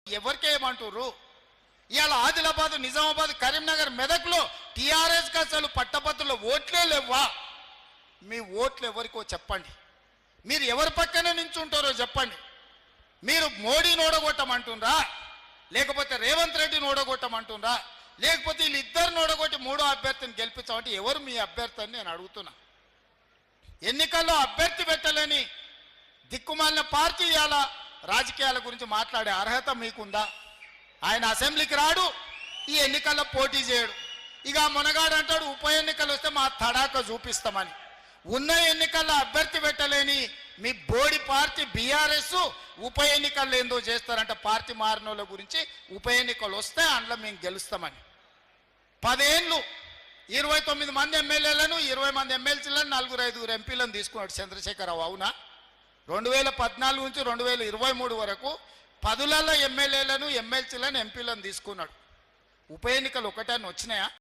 ఎవరికేమంటారు? ఇవాళ ఆదిలాబాద్, నిజామాబాద్, కరీంనగర్, మెదక్లో టీఆర్ఎస్కి అసలు పట్టభద్రుల ఓట్లే లేవా? మీ ఓట్లు ఎవరికో చెప్పండి. మీరు ఎవరి పక్కన నించుంటారో చెప్పండి. మీరు మోడీని ఓడగొట్టమంటుండ్రా, లేకపోతే రేవంత్ రెడ్డిని ఓడగొట్టమంటుండ్రా, లేకపోతే వీళ్ళిద్దరిని ఓడగొట్టి మూడో అభ్యర్థిని గెలిపించామంటే ఎవరు మీ అభ్యర్థి అని నేను అడుగుతున్నా. ఎన్నికల్లో అభ్యర్థి పెట్టలేని దిక్కుమాలిన పార్టీ ఇవాళ రాజకీయాల గురించి మాట్లాడే అర్హత మీకుందా? ఆయన అసెంబ్లీకి రాడు, ఈ ఎన్నికల్లో పోటీ చేయడు. ఇక మునగాడు అంటాడు ఉప ఎన్నికలు వస్తే మా తడాక చూపిస్తామని. ఉన్న ఎన్నికల్లో అభ్యర్థి పెట్టలేని మీ బోడి పార్టీ బీఆర్ఎస్ ఉప ఎన్నికల్లో ఏందో చేస్తారంట. పార్టీ మారినోళ్ళ గురించి ఉప ఎన్నికలు వస్తే అందులో మేము గెలుస్తామని. 10 ఏళ్ళు 29 మంది ఎమ్మెల్యేలను, 20 మంది ఎమ్మెల్సీలను, 4-5 ఎంపీలను తీసుకున్నాడు చంద్రశేఖరరావు. అవునా? 2014 నుంచి 2023 వరకు 10లలో ఎమ్మెల్యేలను, ఎమ్మెల్సీలను, ఎంపీలను తీసుకున్నాడు. ఉప ఎన్నికలు ఒకటాన్ని వచ్చినాయా?